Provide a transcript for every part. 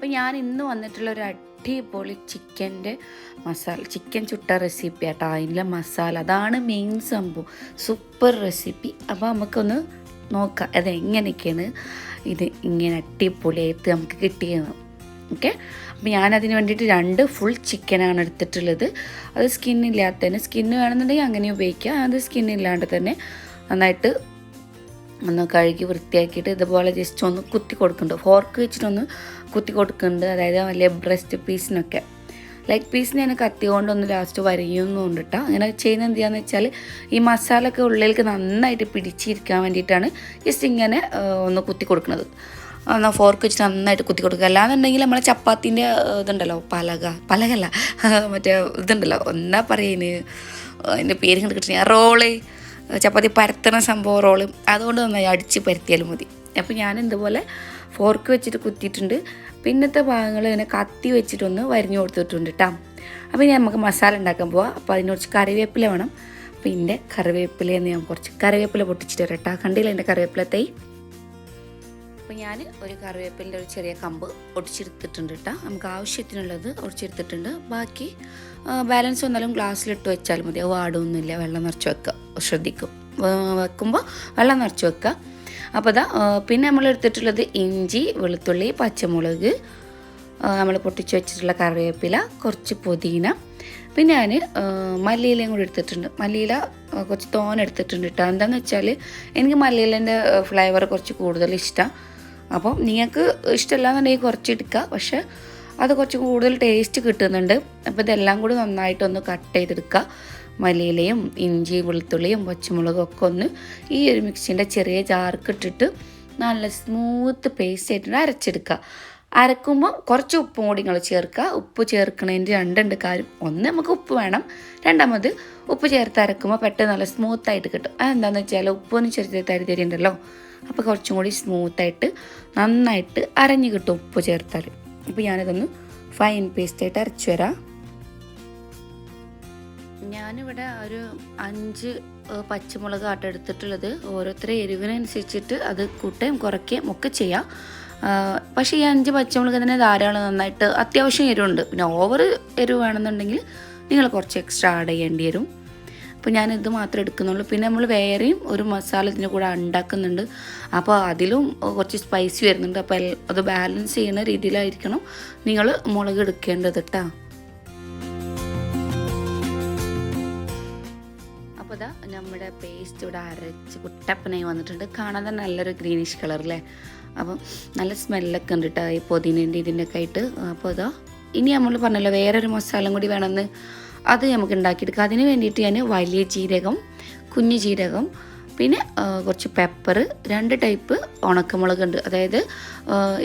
അപ്പോൾ ഞാൻ ഇന്ന് വന്നിട്ടുള്ള ഒരു അടിപൊളി ചിക്കൻ ചുട്ട റെസിപ്പി ആട്ടോ. അതിൻ്റെ മസാല അതാണ് മെയിൻ സംഭവം. Super recipe. അപ്പോൾ നമുക്കൊന്ന് നോക്കാം അതെങ്ങനെയൊക്കെയാണ് ഇത് ഇങ്ങനെ അടിപൊളിയായിട്ട് നമുക്ക് കിട്ടിയത്. ഓക്കെ, അപ്പോൾ ഞാനതിന് വേണ്ടിയിട്ട് 2 ഫുൾ ചിക്കനാണ് എടുത്തിട്ടുള്ളത്. അത് സ്കിന്നില്ലാത്തതിന്, സ്കിന്ന് വേണമെന്നുണ്ടെങ്കിൽ അങ്ങനെ ഉപയോഗിക്കാം. അത് സ്കിന്നില്ലാണ്ട് തന്നെ നന്നായിട്ട് ഒന്ന് കഴുകി വൃത്തിയാക്കിയിട്ട് ഇതുപോലെ ജസ്റ്റ് ഒന്ന് കുത്തി കൊടുക്കുന്നുണ്ട്. ഫോർക്ക് വെച്ചിട്ടൊന്ന് കുത്തി കൊടുക്കുന്നുണ്ട്. അതായത് വലിയ ബ്രസ്റ്റ് പീസിനൊക്കെ ലൈക്ക് പീസിന് ഞാൻ കത്തി കൊണ്ടൊന്ന് ലാസ്റ്റ് വരയുന്നുണ്ട് കേട്ടോ. അങ്ങനെ ചെയ്യുന്നത് എന്താണെന്ന് വെച്ചാൽ ഈ മസാലയൊക്കെ ഉള്ളിലേക്ക് നന്നായിട്ട് പിടിച്ചിരിക്കാൻ വേണ്ടിയിട്ടാണ് ജസ്റ്റ് ഇങ്ങനെ ഒന്ന് കുത്തി കൊടുക്കുന്നത്. എന്നാൽ ഫോർക്ക് വെച്ചിട്ട് നന്നായിട്ട് കുത്തി കൊടുക്കുക. അല്ലാന്നുണ്ടെങ്കിൽ നമ്മളെ ചപ്പാത്തിൻ്റെ ഇതുണ്ടല്ലോ, പലകല്ല മറ്റേ ഇതുണ്ടല്ലോ, എന്നാ പറയുന്നത്, അതിൻ്റെ പേര് കണ്ട് കിട്ടുന്ന റോള്, ചപ്പാത്തി പരത്തണ സംഭവം റോള്, അതുകൊണ്ട് നന്നായി അടിച്ച് പരത്തിയാലും മതി. അപ്പോൾ ഞാൻ ഇതുപോലെ ഫോർക്ക് വെച്ചിട്ട് കുത്തിയിട്ടുണ്ട്. പിന്നത്തെ ഭാഗങ്ങൾ ഇങ്ങനെ കത്തി വെച്ചിട്ടൊന്ന് വരിഞ്ഞു കൊടുത്തിട്ടുണ്ട് കേട്ടോ. അപ്പോൾ ഇനി നമുക്ക് മസാല ഉണ്ടാക്കാൻ പോവാം. അപ്പോൾ അതിന് കുറച്ച് കറിവേപ്പില വേണം. പിന്നെ കറിവേപ്പിലയെന്ന് ഞാൻ കുറച്ച് കറിവേപ്പില പൊട്ടിച്ചിട്ട് വരാം കേട്ടോ. കണ്ടില്ല എൻ്റെ കറിവേപ്പില തൈ. അപ്പോൾ ഞാൻ ഒരു കറിവേപ്പിലിൻ്റെ ഒരു ചെറിയ കമ്പ് ഒടിച്ചെടുത്തിട്ടുണ്ട് കേട്ടോ. നമുക്ക് ആവശ്യത്തിനുള്ളത് ഒടിച്ചെടുത്തിട്ടുണ്ട്. ബാക്കി ബാലൻസ് വന്നാലും ഗ്ലാസ്സിലിട്ട് വെച്ചാൽ മതി. അത് വാടുമൊന്നുമില്ല. വെള്ളം നിറച്ച് വെക്കുക, ശ്രദ്ധിക്കും വെക്കുമ്പോൾ വെള്ളം നിറച്ച് വെക്കുക. അപ്പോൾ അതാ പിന്നെ നമ്മൾ എടുത്തിട്ടുള്ളത് ഇഞ്ചി, വെളുത്തുള്ളി, പച്ചമുളക്, നമ്മൾ പൊട്ടിച്ച് വെച്ചിട്ടുള്ള കറിവേപ്പില, കുറച്ച് പുതിന, പിന്നെ ഞാൻ മല്ലിയിലയും കൂടി എടുത്തിട്ടുണ്ട്. മല്ലിയില കുറച്ച് തോനെ എടുത്തിട്ടുണ്ട് കേട്ടോ. എന്താണെന്ന് വെച്ചാൽ എനിക്ക് മല്ലിയിലേൻ്റെ ഫ്ലേവർ കുറച്ച് കൂടുതൽ ഇഷ്ടമാണ്. അപ്പം നിങ്ങൾക്ക് ഇഷ്ടമല്ലാന്നുണ്ടെങ്കിൽ കുറച്ച് എടുക്കുക, പക്ഷേ അത് കുറച്ച് കൂടുതൽ ടേസ്റ്റ് കിട്ടുന്നുണ്ട്. അപ്പോൾ ഇതെല്ലാം കൂടി നന്നായിട്ടൊന്ന് കട്ട് ചെയ്തെടുക്കുക. മല്ലിയിലയും ഇഞ്ചി, വെളുത്തുള്ളിയും പച്ചമുളകും ഒക്കെ ഒന്ന് ഈ ഒരു മിക്സിൻ്റെ ചെറിയ ജാർക്ക് ഇട്ടിട്ട് നല്ല സ്മൂത്ത് പേസ്റ്റ് ആയിട്ട് അരച്ചെടുക്കുക. അരക്കുമ്പോൾ കുറച്ച് ഉപ്പും കൂടി നിങ്ങൾ ചേർക്കുക. ഉപ്പ് ചേർക്കുന്നതിൻ്റെ 2 കാര്യം. ഒന്ന്, നമുക്ക് ഉപ്പ് വേണം. രണ്ടാമത്, ഉപ്പ് ചേർത്ത് അരക്കുമ്പോൾ പെട്ടെന്ന് നല്ല സ്മൂത്തായിട്ട് കിട്ടും. അതെന്താണെന്ന് വെച്ചാൽ ഉപ്പൊന്ന് ചെറുത് തരിതരിയുണ്ടല്ലോ, അപ്പോൾ കുറച്ചും കൂടി സ്മൂത്തായിട്ട് നന്നായിട്ട് അരഞ്ഞ് കിട്ടും ഉപ്പ് ചേർത്താൽ. അപ്പോൾ ഞാനിതൊന്ന് ഫൈൻ പേസ്റ്റായിട്ട് അരച്ചു വരാം. ഞാനിവിടെ ഒരു 5 പച്ചമുളക് ആട്ടം എടുത്തിട്ടുള്ളത്. ഓരോരുത്തരുടെ എരിവിനനുസരിച്ചിട്ട് അത് കൂട്ടുകയും കുറയ്ക്കുകയും ഒക്കെ ചെയ്യാം. പക്ഷേ ഈ 5 പച്ചമുളക് തന്നെ ധാരാളം, നന്നായിട്ട് അത്യാവശ്യം എരിവുണ്ട്. പിന്നെ ഓവർ എരിവ് വേണമെന്നുണ്ടെങ്കിൽ നിങ്ങൾ കുറച്ച് എക്സ്ട്രാ ആഡ് ചെയ്യേണ്ടി വരും. അപ്പോൾ ഞാനിത് മാത്രമേ എടുക്കുന്നുള്ളൂ. പിന്നെ നമ്മൾ വേറെയും ഒരു മസാല ഇതിൻ്റെ കൂടെ ഉണ്ടാക്കുന്നുണ്ട്. അപ്പോൾ അതിലും കുറച്ച് സ്പൈസി വരുന്നുണ്ട്. അപ്പോൾ അത് ബാലൻസ് ചെയ്യുന്ന രീതിയിലായിരിക്കണം നിങ്ങൾ മുളക് എടുക്കേണ്ടത് കേട്ടോ. അപ്പോൾ ഇതാ നമ്മുടെ പേസ്റ്റ് ഇവിടെ അരച്ച് കുട്ടപ്പനായി വന്നിട്ടുണ്ട്. കാണാൻ തന്നെ നല്ലൊരു ഗ്രീനിഷ് കളറല്ലേ. അപ്പം നല്ല സ്മെല്ലൊക്കെ ഉണ്ട് കേട്ടോ ഈ പുതിനേൻ്റെ ഇതിൻ്റെ ഒക്കെ ആയിട്ട്. അപ്പോൾ ഇതാ ഇനി നമ്മൾ പറഞ്ഞല്ലോ വേറൊരു മസാല കൂടി വേണമെന്ന്, അത് നമുക്ക് ഉണ്ടാക്കിയെടുക്കാം. അതിന് വേണ്ടിയിട്ട് ഞാൻ വലിയ ജീരകം, കുഞ്ഞു ജീരകം, പിന്നെ കുറച്ച് പെപ്പർ, 2 ടൈപ്പ് ഉണക്കമുളകുണ്ട്. അതായത്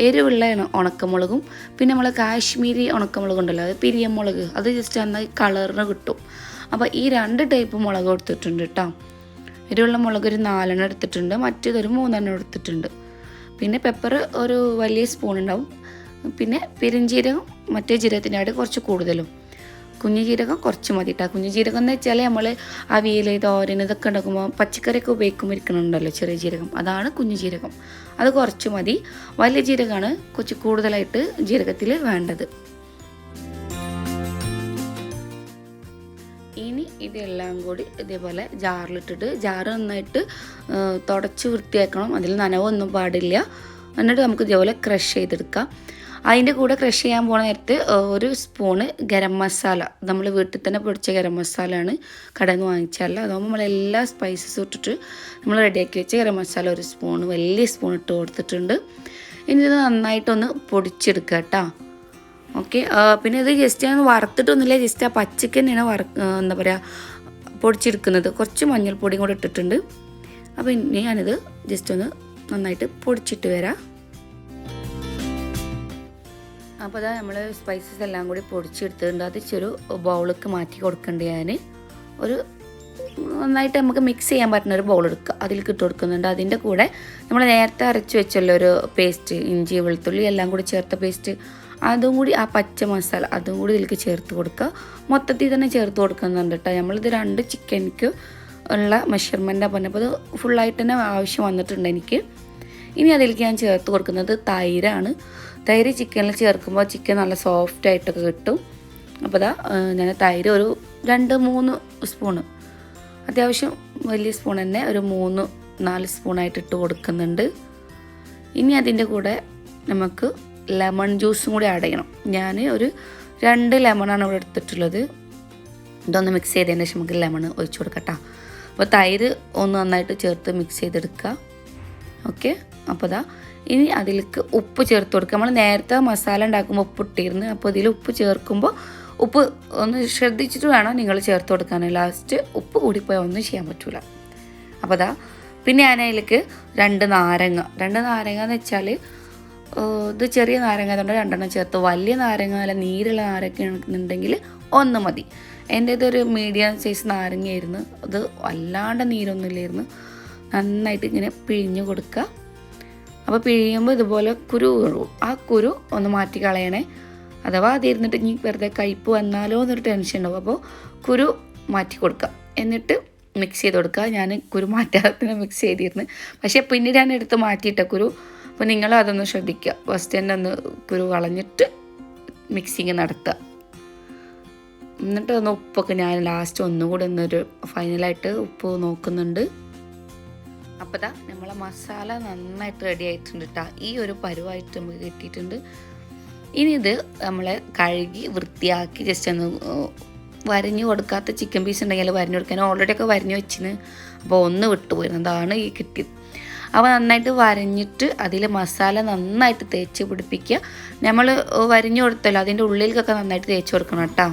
എരിവുള്ള ഉണക്കമുളകും പിന്നെ നമ്മൾ കാശ്മീരി ഉണക്കമുളകുണ്ടല്ലോ, അത് പിരിയമുളക്, അത് ജസ്റ്റ് നന്നായി കളറിന് കിട്ടും. അപ്പോൾ ഈ 2 ടൈപ്പ് മുളക് എടുത്തിട്ടുണ്ട് കേട്ടോ. എരിവുള്ള മുളക് ഒരു 4 എടുത്തിട്ടുണ്ട്, മറ്റേതൊരു 3 എടുത്തിട്ടുണ്ട്. പിന്നെ പെപ്പർ ഒരു വലിയ സ്പൂൺ ഉണ്ടാവും. പിന്നെ പെരുംജീരകം മറ്റേ ജീരകത്തിൻ്റെ കുറച്ച് കൂടുതലും, കുഞ്ഞു ജീരകം കുറച്ച് മതി കേട്ടോ. കുഞ്ഞു ജീരകം എന്ന് വെച്ചാൽ നമ്മൾ അവിയൽ, തോരൻ ഇതൊക്കെ ഉണ്ടാക്കുമ്പോൾ പച്ചക്കറിയൊക്കെ ഉപയോഗിക്കുമ്പോൾ ഇരിക്കണുണ്ടല്ലോ ചെറിയ ജീരകം, അതാണ് കുഞ്ഞു ജീരകം. അത് കുറച്ച് മതി. വലിയ ജീരകമാണ് കുറച്ച് കൂടുതലായിട്ട് ജീരകത്തിൽ വേണ്ടത്. ഇനി ഇതെല്ലാം കൂടി ഇതേപോലെ ജാറിലിട്ടിട്ട് ജാറ് നന്നായിട്ട് തുടച്ച് വൃത്തിയാക്കണം. അതിൽ നനവൊന്നും പാടില്ല. എന്നിട്ട് നമുക്ക് ഇതേപോലെ ക്രഷ് ചെയ്തെടുക്കാം. അതിൻ്റെ കൂടെ ക്രഷ് ചെയ്യാൻ പോകുന്ന നേരത്ത് ഒരു സ്പൂണ് ഗരം മസാല, നമ്മൾ വീട്ടിൽ തന്നെ പൊടിച്ച ഗരം മസാലയാണ്, കടയിൽ നിന്ന് വാങ്ങിച്ചാലോ. അതാകുമ്പോൾ നമ്മളെല്ലാ സ്പൈസസും ഇട്ടിട്ട് നമ്മൾ റെഡിയാക്കി വെച്ച ഗരം മസാല ഒരു സ്പൂണ്, വലിയ സ്പൂൺ ഇട്ട് കൊടുത്തിട്ടുണ്ട്. ഇനി ഇത് നന്നായിട്ടൊന്ന് പൊടിച്ചെടുക്കുക കേട്ടോ. ഓക്കെ, പിന്നെ ഇത് ജസ്റ്റ് ഞാൻ വറുത്തിട്ടൊന്നുമില്ല, ജസ്റ്റ് ആ പച്ചക്ക് തന്നെയാണ് എന്താ പറയുക പൊടിച്ചെടുക്കുന്നത്. കുറച്ച് മഞ്ഞൾപ്പൊടിയും കൂടെ ഇട്ടിട്ടുണ്ട്. അപ്പോൾ ഇനി ഞാനിത് ജസ്റ്റ് ഒന്ന് നന്നായിട്ട് പൊടിച്ചിട്ട് വരാം. അപ്പോൾ അതാ നമ്മൾ സ്പൈസസ് എല്ലാം കൂടി പൊടിച്ചെടുത്തിട്ടുണ്ട്. അത് ഒരു ബൗളിലേക്ക് മാറ്റി കൊടുക്കേണ്ട. ഞാൻ ഒരു നന്നായിട്ട് നമുക്ക് മിക്സ് ചെയ്യാൻ പറ്റുന്ന ഒരു ബൗൾ എടുക്കുക, അതിലേക്ക് ഇട്ട് കൊടുക്കുന്നുണ്ട്. അതിൻ്റെ കൂടെ നമ്മൾ നേരത്തെ അരച്ച് വെച്ചല്ലോ ഒരു പേസ്റ്റ്, ഇഞ്ചി വെളുത്തുള്ളി എല്ലാം കൂടി ചേർത്ത പേസ്റ്റ്, അതും കൂടി ആ പച്ച മസാല അതും കൂടി ഇതിലേക്ക് ചേർത്ത് കൊടുക്കുക. മൊത്തത്തിൽ തന്നെ ചേർത്ത് കൊടുക്കുന്നുണ്ട് കേട്ടോ. നമ്മളിത് 2 ചിക്കനിക്ക് ഉള്ള മെഷർമെൻറ്റാണ് പറഞ്ഞപ്പോൾ അത് ഫുള്ളായിട്ട് തന്നെ ആവശ്യം വന്നിട്ടുണ്ട് എനിക്ക്. ഇനി അതിലേക്ക് ഞാൻ ചേർത്ത് കൊടുക്കുന്നത് തൈരാണ്. തൈര് ചിക്കനിൽ ചേർക്കുമ്പോൾ ചിക്കൻ നല്ല സോഫ്റ്റായിട്ടൊക്കെ കിട്ടും. അപ്പോൾ ഇതാ ഞാൻ തൈര് ഒരു 2-3 സ്പൂണ്, അത്യാവശ്യം വലിയ സ്പൂൺ തന്നെ ഒരു 3-4 സ്പൂണായിട്ട് ഇട്ട് കൊടുക്കുന്നുണ്ട്. ഇനി അതിൻ്റെ കൂടെ നമുക്ക് ലെമൺ ജ്യൂസും കൂടി ആഡ് ചെയ്യണം. ഞാൻ ഒരു 2 ലെമണാണ് ഇവിടെ എടുത്തിട്ടുള്ളത്. ഇതൊന്ന് മിക്സ് ചെയ്തതിന് ശേഷം നമുക്ക് ലെമൺ ഒഴിച്ചു കൊടുക്കട്ടോ. അപ്പോൾ തൈര് ഒന്ന് നന്നായിട്ട് ചേർത്ത് മിക്സ് ചെയ്തെടുക്കുക. ഓക്കെ, അപ്പോൾ ഇതാ ഇനി അതിലേക്ക് ഉപ്പ് ചേർത്ത് കൊടുക്കുക. നമ്മൾ നേരത്തെ മസാല ഉണ്ടാക്കുമ്പോൾ ഉപ്പ് ഇട്ടിരുന്നു. അപ്പോൾ ഇതിൽ ഉപ്പ് ചേർക്കുമ്പോൾ ഉപ്പ് ഒന്ന് ശ്രദ്ധിച്ചിട്ട് വേണം നിങ്ങൾ ചേർത്ത് കൊടുക്കാൻ. ലാസ്റ്റ് ഉപ്പ് കൂടിപ്പോയാൽ ഒന്നും ചെയ്യാൻ പറ്റില്ല. അപ്പോൾ ഇതാ പിന്നെ ഞാൻ അതിലേക്ക് 2 നാരങ്ങ എന്ന് വെച്ചാൽ ഇത് ചെറിയ നാരങ്ങ ആയതുകൊണ്ട് 2 ചേർത്ത്. വലിയ നാരങ്ങ അല്ല നീരുള്ള നാരങ്ങ ഉണ്ടെങ്കിൽ 1 മതി. എൻ്റെ ഇതൊരു മീഡിയം സൈസ് നാരങ്ങയായിരുന്നു. അത് വല്ലാണ്ട് നീരൊന്നുമില്ലായിരുന്നു. നന്നായിട്ട് ഇങ്ങനെ പിഴിഞ്ഞ് കൊടുക്കുക. അപ്പോൾ പിഴിയുമ്പോൾ ഇതുപോലെ കുരു വീഴും. ആ കുരു ഒന്ന് മാറ്റി കളയണേ. അഥവാ അതിരുന്നിട്ട് ഇനി വെറുതെ കയ്പ്പ് വന്നാലോ എന്നൊരു ടെൻഷൻ ഉണ്ടാവും. അപ്പോൾ കുരു മാറ്റി കൊടുക്കുക. എന്നിട്ട് മിക്സ് ചെയ്ത് കൊടുക്കുക. ഞാൻ കുരു മാറ്റാതെ മിക്സ് ചെയ്തിരുന്നു, പക്ഷേ പിന്നീട് ഞാൻ എടുത്ത് മാറ്റിയിട്ട കുരു. അപ്പോൾ നിങ്ങൾ അതൊന്ന് ശ്രദ്ധിക്കുക. ഫസ്റ്റ് തന്നെ ഒന്ന് കുരു കളഞ്ഞിട്ട് മിക്സിങ് നടത്തുക. എന്നിട്ട് ഒന്ന് ഉപ്പൊക്കെ ഞാൻ ലാസ്റ്റ് ഒന്നുകൂടി ഒന്നൊരു ഫൈനലായിട്ട് ഉപ്പ് നോക്കുന്നുണ്ട്. അപ്പോൾ ഇതാ നമ്മളെ മസാല നന്നായിട്ട് റെഡി ആയിട്ടുണ്ട് കേട്ടോ. ഈ ഒരു പരുവായിട്ട് നമുക്ക് കിട്ടിയിട്ടുണ്ട്. ഇനി ഇത് നമ്മൾ കഴുകി വൃത്തിയാക്കി ജസ്റ്റ് ഒന്ന് വരഞ്ഞു കൊടുക്കാത്ത ചിക്കൻ പീസ് ഉണ്ടെങ്കിൽ വരഞ്ഞു കൊടുക്കാൻ ഓൾറെഡി ഒക്കെ വരഞ്ഞു വെച്ചിന്. അപ്പോൾ ഒന്ന് വിട്ടുപോയിരുന്നു, അതാണ് ഈ കിട്ടിയത്. അപ്പോൾ നന്നായിട്ട് വരഞ്ഞിട്ട് അതിൽ മസാല നന്നായിട്ട് തേച്ച് പിടിപ്പിക്കുക. നമ്മൾ വരഞ്ഞു കൊടുത്തല്ലോ അതിൻ്റെ ഉള്ളിലേക്കൊക്കെ നന്നായിട്ട് തേച്ച് കൊടുക്കണം കേട്ടോ.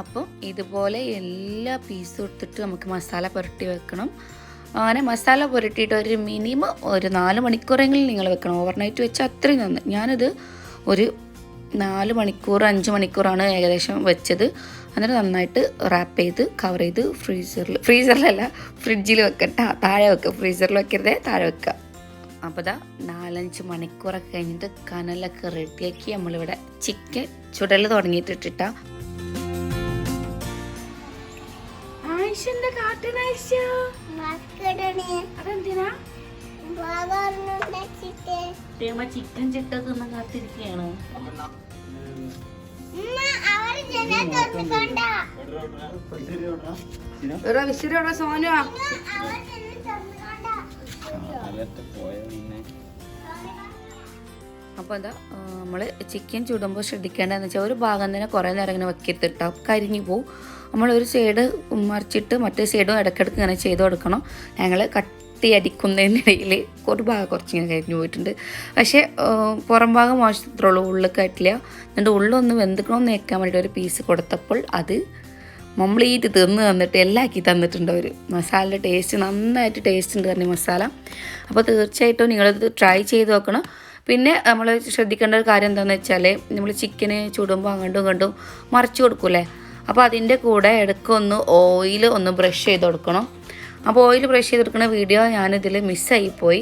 അപ്പോൾ ഇതുപോലെ എല്ലാ പീസും എടുത്തിട്ട് നമുക്ക് മസാല പുരട്ടി വെക്കണം. അങ്ങനെ മസാല പുരട്ടിയിട്ട് ഒരു മിനിമം ഒരു 4 മണിക്കൂറെങ്കിലും നിങ്ങൾ വെക്കണം. ഓവർനൈറ്റ് വെച്ചാൽ അത്രയും നന്ന്. ഞാനിത് ഒരു 4 മണിക്കൂർ 5 മണിക്കൂറാണ് ഏകദേശം വെച്ചത്. എന്നിട്ട് നന്നായിട്ട് റാപ്പ് ചെയ്ത് കവർ ചെയ്ത് ഫ്രീസറിലല്ല ഫ്രിഡ്ജിൽ വെക്കട്ട. താഴെ വെക്കുക, ഫ്രീസറിൽ വെക്കരുതേ, താഴെ വെക്കുക. അപ്പോൾ ഇതാ 4-5 മണിക്കൂറൊക്കെ കഴിഞ്ഞിട്ട് കനലൊക്കെ റെഡിയാക്കി നമ്മളിവിടെ ചിക്കൻ ചുടൽ തുടങ്ങിയിട്ടിട്ടാ. അതെന്തിനാ ചിക്കൻ ചിട്ടൊക്കെ ഒന്ന് കാത്തിരിക്കുകയാണ്. സോനുവാ അപ്പോൾ എന്താ നമ്മൾ ചിക്കൻ ചുടുമ്പോൾ ശ്രദ്ധിക്കേണ്ടതെന്ന് വെച്ചാൽ ഒരു ഭാഗം തന്നെ കുറേ നേരം ഇങ്ങനെ വെക്കത്തിട്ടാ, കരിഞ്ഞു പോവും. നമ്മളൊരു സൈഡ് മറിച്ചിട്ട് മറ്റേ സൈഡും ഇടയ്ക്കിടയ്ക്ക് ഇങ്ങനെ ചെയ്ത് കൊടുക്കണം. ഞങ്ങൾ കട്ടി അടിക്കുന്നതിനിടയിൽ ഒരു ഭാഗം കുറച്ചിങ്ങനെ കരിഞ്ഞു പോയിട്ടുണ്ട്. പക്ഷേ പുറം ഭാഗം മോശത്തുള്ളൂ, ഉള്ളിൽ കയറ്റില്ല. എന്നിട്ട് ഉള്ളൊന്ന് വെന്തിക്കണമെന്ന് വെക്കാൻ വേണ്ടിയിട്ട് ഒരു പീസ് കൊടുത്തപ്പോൾ അത് കംപ്ലീറ്റ് തിന്ന് തന്നിട്ട് എല്ലാക്കി തന്നിട്ടുണ്ട് അവർ. മസാലയുടെ ടേസ്റ്റ് നന്നായിട്ട് ടേസ്റ്റ് ഉണ്ട് തന്നെ മസാല. അപ്പോൾ തീർച്ചയായിട്ടും നിങ്ങളിത് ട്രൈ ചെയ്ത് നോക്കണം. പിന്നെ നമ്മൾ ശ്രദ്ധിക്കേണ്ട ഒരു കാര്യം എന്താണെന്ന് വെച്ചാൽ നമ്മൾ ചിക്കന് ചുടുമ്പോൾ അങ്ങോട്ടും ഇങ്ങോട്ടും മറിച്ച് കൊടുക്കൂലേ, അപ്പോൾ അതിൻ്റെ കൂടെ ഇടയ്ക്കൊന്ന് ഓയിൽ ഒന്ന് ബ്രഷ് ചെയ്ത് കൊടുക്കണം. അപ്പോൾ ഓയിൽ ബ്രഷ് ചെയ്ത് കൊടുക്കുന്ന വീഡിയോ ഞാനിതിൽ മിസ്സായിപ്പോയി.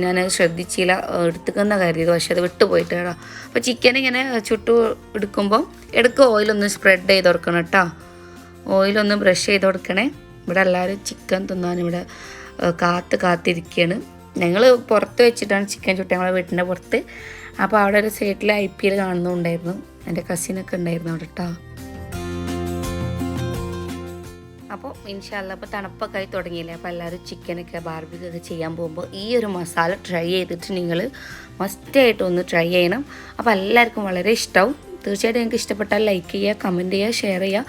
ഞാനത് ശ്രദ്ധിച്ചില്ല, എടുത്തുക്കുന്ന കരുതിയത്, പക്ഷെ അത് വിട്ടുപോയിട്ട് കേട്ടോ. അപ്പോൾ ചിക്കൻ ഇങ്ങനെ ചുട്ടു എടുക്കുമ്പോൾ ഇടയ്ക്ക് ഓയിലൊന്ന് സ്പ്രെഡ് ചെയ്ത് കൊടുക്കണം കേട്ടോ. ഓയിലൊന്ന് ബ്രഷ് ചെയ്ത് കൊടുക്കണേ. ഇവിടെ എല്ലാവരും ചിക്കൻ തിന്നാൻ ഇവിടെ കാത്തിരിക്കുകയാണ്. ഞങ്ങൾ പുറത്ത് വെച്ചിട്ടാണ് ചിക്കൻ ചുട്ട, ഞങ്ങളെ വീട്ടിൻ്റെ പുറത്ത്. അപ്പോൾ അവിടെ ഒരു സൈഡിൽ IPL കാണുന്നുണ്ടായിരുന്നു, എൻ്റെ കസിനൊക്കെ ഉണ്ടായിരുന്നു അവിടെ കേട്ടോ. അപ്പോൾ ഇൻഷാല്ലാ അപ്പോൾ തണുപ്പൊക്കെ ആയി തുടങ്ങിയില്ലേ, അപ്പോൾ എല്ലാവരും ചിക്കനൊക്കെ ബാർബിക്യൂ ഒക്കെ ചെയ്യാൻ പോകുമ്പോൾ ഈ ഒരു മസാല ട്രൈ ചെയ്തിട്ട് നിങ്ങൾ മസ്റ്റായിട്ട് ഒന്ന് ട്രൈ ചെയ്യണം. അപ്പോൾ എല്ലാവർക്കും വളരെ ഇഷ്ടമാവും. തീർച്ചയായിട്ടും നിങ്ങൾക്ക് ഇഷ്ടപ്പെട്ടാൽ ലൈക്ക് ചെയ്യുക, കമൻറ്റ് ചെയ്യുക, ഷെയർ ചെയ്യുക.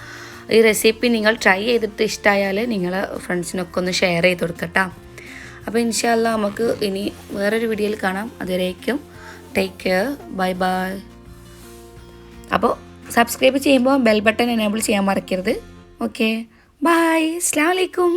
ഈ റെസിപ്പി നിങ്ങൾ ട്രൈ ചെയ്തിട്ട് ഇഷ്ടമായാൽ നിങ്ങളെ ഫ്രണ്ട്സിനൊക്കെ ഒന്ന് ഷെയർ ചെയ്ത് കൊടുക്കട്ടോ. അപ്പോൾ ഇൻഷാല്ലാ നമുക്ക് ഇനി വേറൊരു വീഡിയോയിൽ കാണാം. അതുവരേക്കും ടേക്ക് കെയർ, ബൈ ബൈ. അപ്പോൾ സബ്സ്ക്രൈബ് ചെയ്യുമ്പോൾ ബെൽ ബട്ടൺ എനേബിൾ ചെയ്യാൻ മറക്കരുത്. ഓക്കെ, ബൈ, അസ്സലാമു അലൈക്കും.